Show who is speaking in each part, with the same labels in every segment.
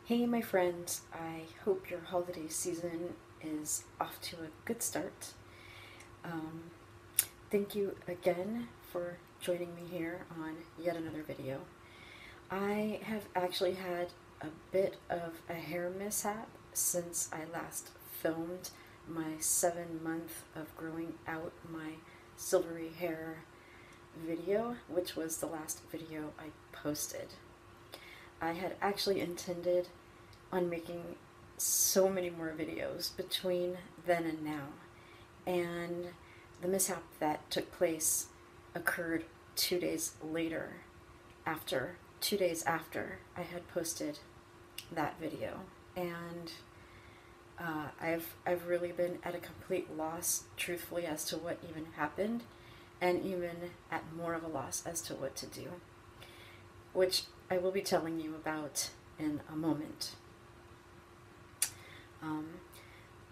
Speaker 1: Hey my friends, I hope your holiday season is off to a good start. Um, Thank you again for joining me here on yet another video. I have actually had a bit of a hair mishap since I last filmed my 7 month of growing out my silvery hair video, which was the last video I posted. I had actually intended on making so many more videos between then and now, and the mishap that took place occurred 2 days later, after 2 days after I had posted that video. And I've really been at a complete loss, truthfully, as to what even happened, and even at more of a loss as to what to do, which I will be telling you about in a moment.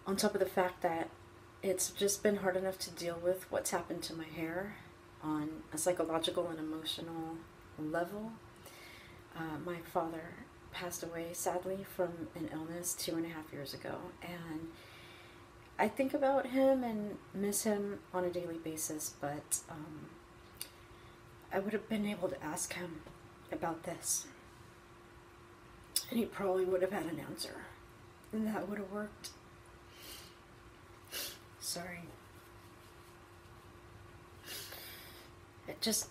Speaker 1: On top of the fact that it's just been hard enough to deal with what's happened to my hair on a psychological and emotional level. My father passed away, sadly, from an illness 2.5 years ago, and I think about him and miss him on a daily basis, but I would have been able to ask him about this, and he probably would have had an answer, and that would have worked. Sorry. It just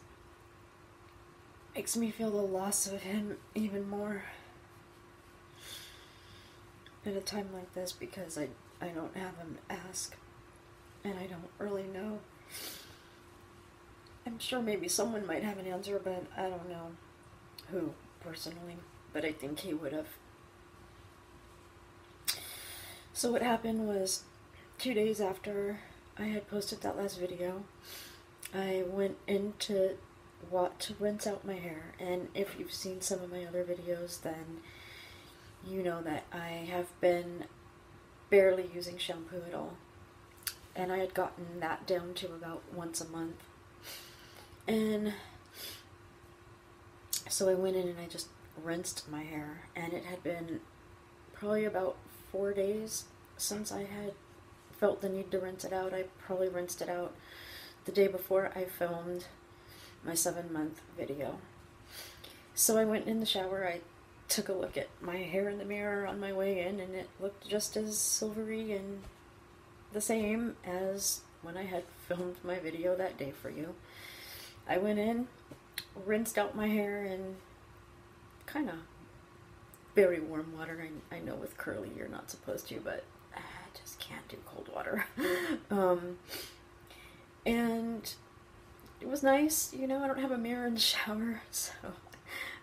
Speaker 1: makes me feel the loss of him even more at a time like this, because I don't have him to ask, and I don't really know. I'm sure maybe someone might have an answer, but I don't know who personally, but I think he would have. So what happened was, 2 days after I had posted that last video, I went in to rinse out my hair, and if you've seen some of my other videos, then you know that I have been barely using shampoo at all, and I had gotten that down to about once a month. And so I went in and I just rinsed my hair, and it had been probably about 4 days since I had felt the need to rinse it out. I probably rinsed it out the day before I filmed my 7 month video. So I went in the shower, I took a look at my hair in the mirror on my way in, and it looked just as silvery and the same as when I had filmed my video that day for you. I went in, rinsed out my hair in kind of very warm water. I know with curly you're not supposed to, but I just can't do cold water. And it was nice, you know. I don't have a mirror in the shower, so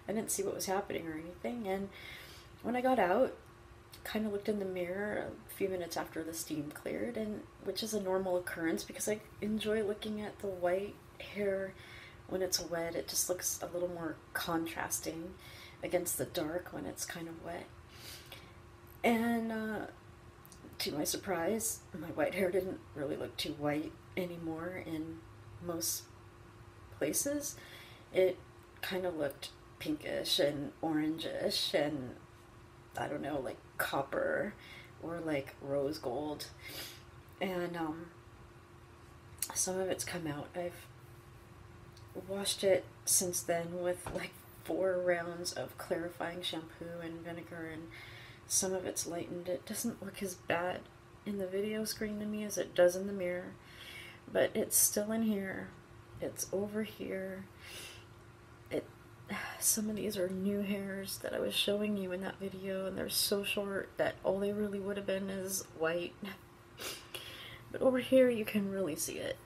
Speaker 1: I didn't see what was happening or anything. And when I got out, kind of looked in the mirror a few minutes after the steam cleared, and which is a normal occurrence because I enjoy looking at the white hair when it's wet. It just looks a little more contrasting against the dark when it's kind of wet. And to my surprise, my white hair didn't really look too white anymore in most places. It kind of looked pinkish and orangish and, I don't know, like copper or like rose gold. And some of it's come out. I've washed it since then with like 4 rounds of clarifying shampoo and vinegar, and some of it's lightened. It doesn't look as bad in the video screen to me as it does in the mirror, but it's still in here. It's over here. Some of these are new hairs that I was showing you in that video, and they're so short that all they really would have been is white. But over here you can really see it.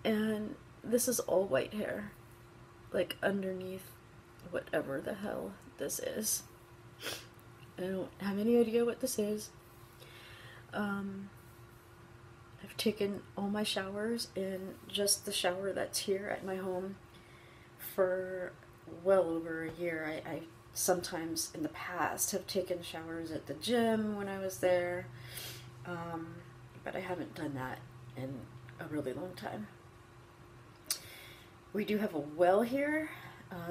Speaker 1: And this is all white hair, like underneath whatever the hell this is. I don't have any idea what this is. I've taken all my showers in just the shower that's here at my home for well over a year. I sometimes in the past have taken showers at the gym when I was there, but I haven't done that in a really long time. We do have a well here.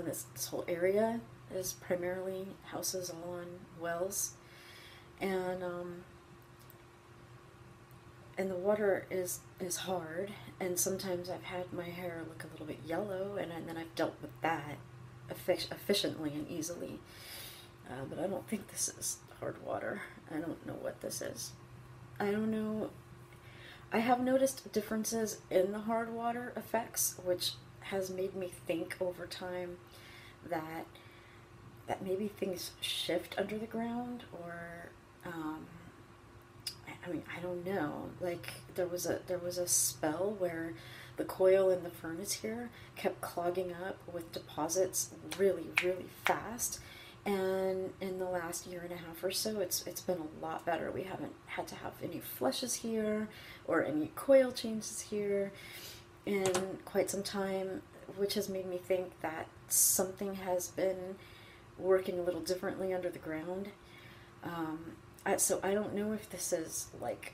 Speaker 1: This whole area is primarily houses all on wells, and the water is hard, and sometimes I've had my hair look a little bit yellow, and then I've dealt with that efficiently and easily. But I don't think this is hard water. I don't know what this is. I don't know. I have noticed differences in the hard water effects, which has made me think over time that maybe things shift under the ground, or I mean, I don't know. Like there was a spell where the coil in the furnace here kept clogging up with deposits really, really fast. And in the last year and a half or so, it's been a lot better. We haven't had to have any flushes here or any coil changes here in quite some time, which has made me think that something has been working a little differently under the ground. So I don't know if this is like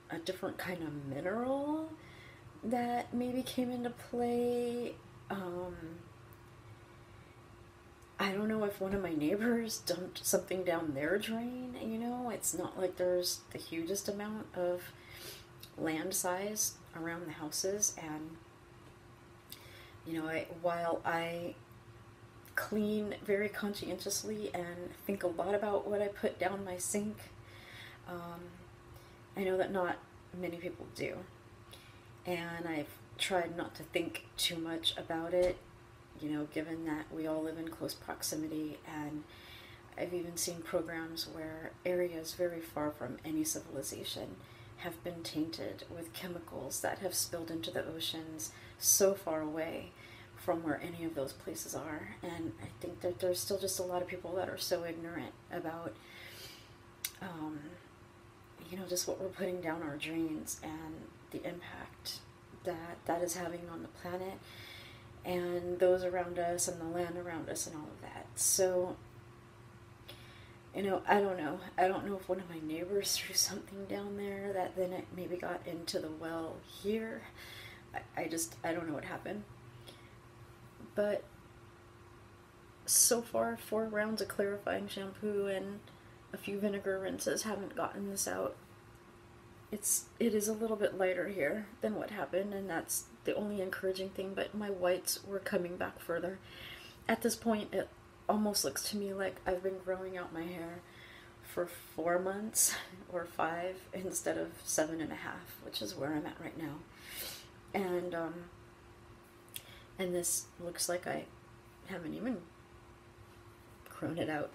Speaker 1: a different kind of mineral that maybe came into play. I don't know if one of my neighbors dumped something down their drain, you know. It's not like there's the hugest amount of land size around the houses, and you know, while I clean very conscientiously and think a lot about what I put down my sink, I know that not many people do, and I've tried not to think too much about it, you know, given that we all live in close proximity. And I've even seen programs where areas very far from any civilization have been tainted with chemicals that have spilled into the oceans so far away from where any of those places are. And I think that there's still just a lot of people that are so ignorant about, you know, just what we're putting down our drains and the impact that is having on the planet and those around us and the land around us and all of that. So, you know, I don't know. I don't know if one of my neighbors threw something down there that then it maybe got into the well here. I don't know what happened. But so far, 4 rounds of clarifying shampoo and a few vinegar rinses haven't gotten this out. It is a little bit lighter here than what happened, and that's the only encouraging thing, but my whites were coming back further. At this point, it almost looks to me like I've been growing out my hair for 4 months or 5 instead of 7.5, which is where I'm at right now. And this looks like I haven't even grown it out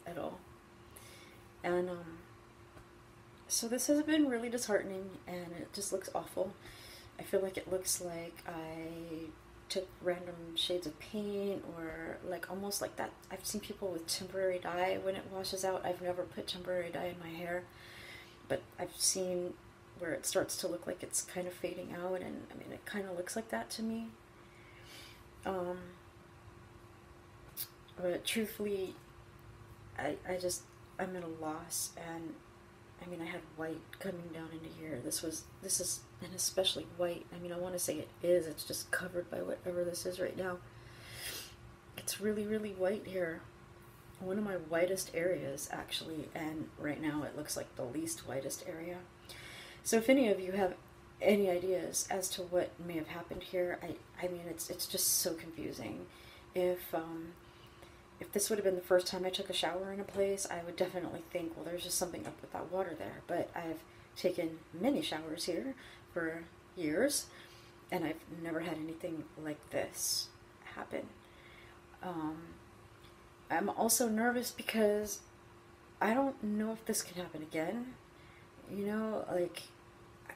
Speaker 1: at all. And so this has been really disheartening, and it just looks awful. I feel like it looks like I took random shades of paint, or like almost like that. I've seen people with temporary dye when it washes out. I've never put temporary dye in my hair, but I've seen where it starts to look like it's kind of fading out, and I mean, it kind of looks like that to me. But truthfully, I'm at a loss, and I mean, I had white coming down into here. This is an especially white. I mean, I want to say it is. It's just covered by whatever this is right now. It's really, really white here. One of my whitest areas, actually, and right now it looks like the least whitest area. So if any of you have any ideas as to what may have happened here, I mean, it's just so confusing. If this would have been the first time I took a shower in a place, I would definitely think, well, there's just something up with that water there. But I've taken many showers here for years, and I've never had anything like this happen. I'm also nervous because I don't know if this can happen again. You know, like,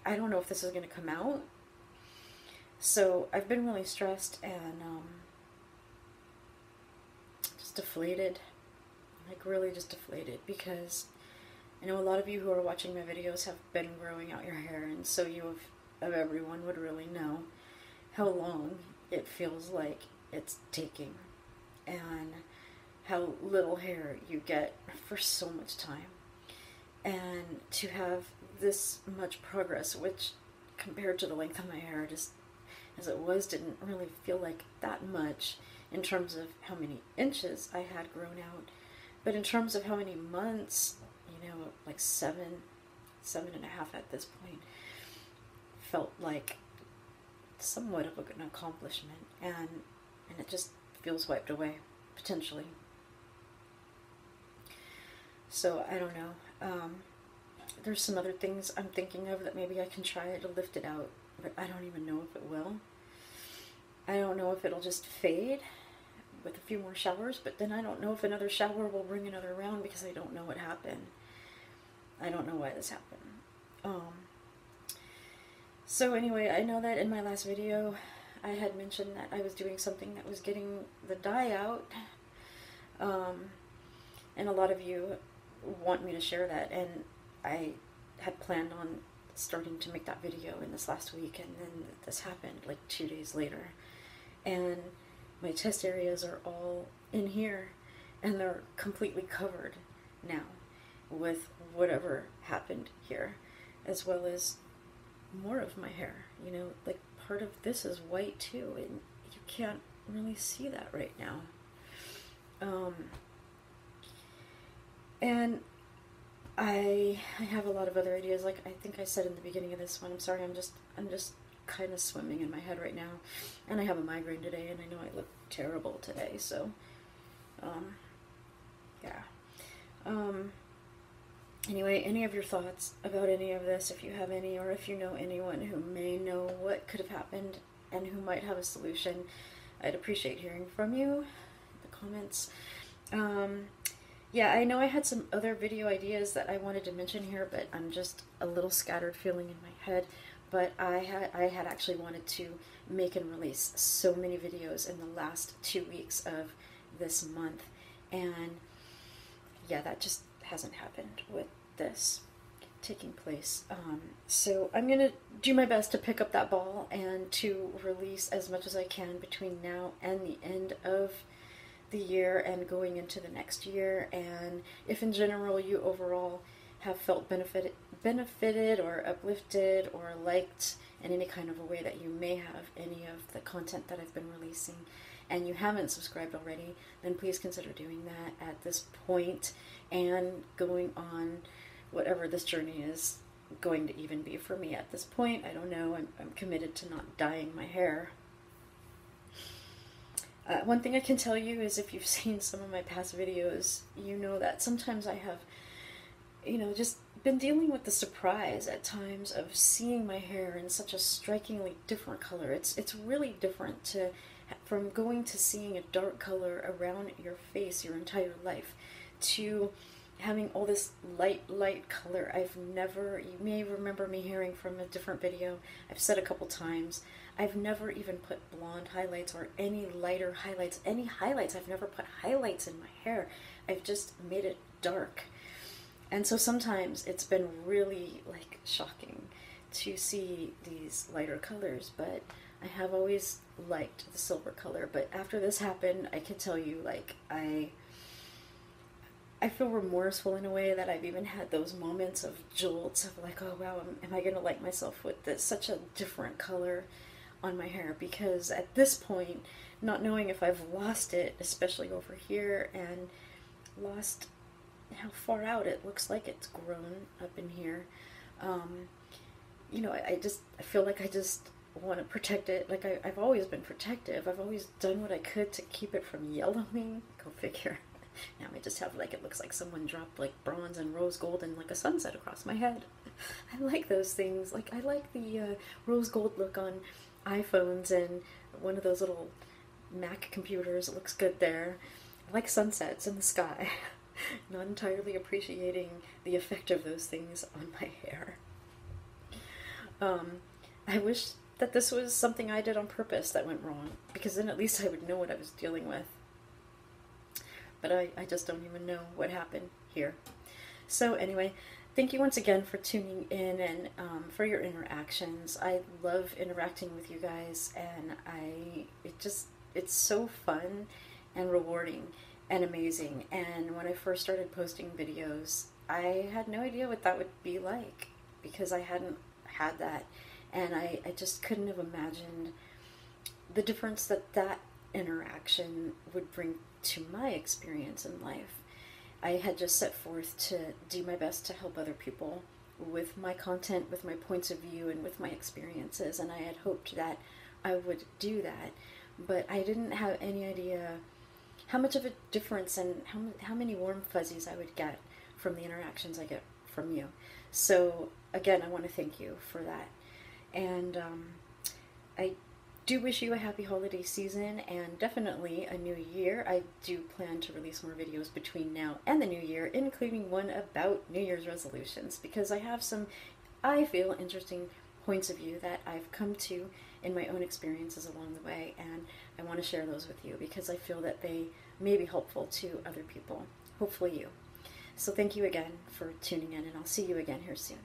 Speaker 1: I don't know if this is going to come out. So I've been really stressed and just deflated, like really just deflated, because I know a lot of you who are watching my videos have been growing out your hair, and so you of everyone would really know how long it feels like it's taking and how little hair you get for so much time. And to have this much progress, which compared to the length of my hair, just as it was, didn't really feel like that much, in terms of how many inches I had grown out, but in terms of how many months, you know, like 7.5 at this point, felt like somewhat of an accomplishment, and it just feels wiped away, potentially. So I don't know. There's some other things I'm thinking of that maybe I can try to lift it out, but I don't even know if it will. I don't know if it'll just fade with a few more showers, but then I don't know if another shower will bring another round, because I don't know what happened. I don't know why this happened. So anyway, I know that in my last video I had mentioned that I was doing something that was getting the dye out, and a lot of you want me to share that, and I had planned on starting to make that video in this last week, and then this happened like 2 days later, and my test areas are all in here, and they're completely covered now with whatever happened here, as well as more of my hair. You know, like part of this is white too, and you can't really see that right now. And I have a lot of other ideas, like I think I said in the beginning of this one. I'm sorry, I'm just kind of swimming in my head right now, and I have a migraine today, and I know I look terrible today, so yeah. Anyway, any of your thoughts about any of this, if you have any, or if you know anyone who may know what could have happened and who might have a solution, I'd appreciate hearing from you in the comments. Yeah, I know I had some other video ideas that I wanted to mention here, but I'm just a little scattered feeling in my head. But I had actually wanted to make and release so many videos in the last 2 weeks of this month, and yeah, that just hasn't happened with this taking place. So I'm gonna do my best to pick up that ball and to release as much as I can between now and the end of the year and going into the next year. And if in general you overall have felt benefited or uplifted or liked in any kind of a way that you may have any of the content that I've been releasing, and you haven't subscribed already, then please consider doing that at this point and going on whatever this journey is going to even be for me at this point. I don't know. I'm committed to not dyeing my hair. One thing I can tell you is, if you've seen some of my past videos, you know that sometimes I have, you know, just been dealing with the surprise at times of seeing my hair in such a strikingly different color. It's really different from going to seeing a dark color around your face your entire life to having all this light color. You may remember me hearing from a different video, I've said a couple times, I've never even put blonde highlights or any lighter highlights, I've never put highlights in my hair. I've just made it dark. And so sometimes it's been really like shocking to see these lighter colors, but I have always liked the silver color. But after this happened, I can tell you, like, I feel remorseful in a way, that I've even had those moments of jolts of like, oh wow, am I going to like myself with this such a different color on my hair? Because at this point, not knowing if I've lost it, especially over here, and lost how far out it looks like it's grown up in here, you know, I feel like I just want to protect it. Like I've always been protective. I've always done what I could to keep it from yellowing. Go figure. Now I just have, like, it looks like someone dropped like bronze and rose gold and like a sunset across my head. I like those things. Like, I like the rose gold look on iPhones and one of those little Mac computers. It looks good there. I like sunsets in the sky. Not entirely appreciating the effect of those things on my hair. I wish that this was something I did on purpose that went wrong, because then at least I would know what I was dealing with. But I just don't even know what happened here. So anyway, thank you once again for tuning in and for your interactions. I love interacting with you guys, and it's so fun and rewarding and amazing. And when I first started posting videos, I had no idea what that would be like, because I hadn't had that, and I just couldn't have imagined the difference that interaction would bring to my experience in life. I had just set forth to do my best to help other people with my content, with my points of view, and with my experiences, and I had hoped that I would do that, but I didn't have any idea how much of a difference and how many warm fuzzies I would get from the interactions I get from you. So again, I want to thank you for that. And I do wish you a happy holiday season and definitely a new year. I do plan to release more videos between now and the new year, including one about New Year's resolutions, because I have some, I feel, interesting points of view that I've come to in my own experiences along the way, and I want to share those with you because I feel that they may be helpful to other people, hopefully you. So thank you again for tuning in, and I'll see you again here soon.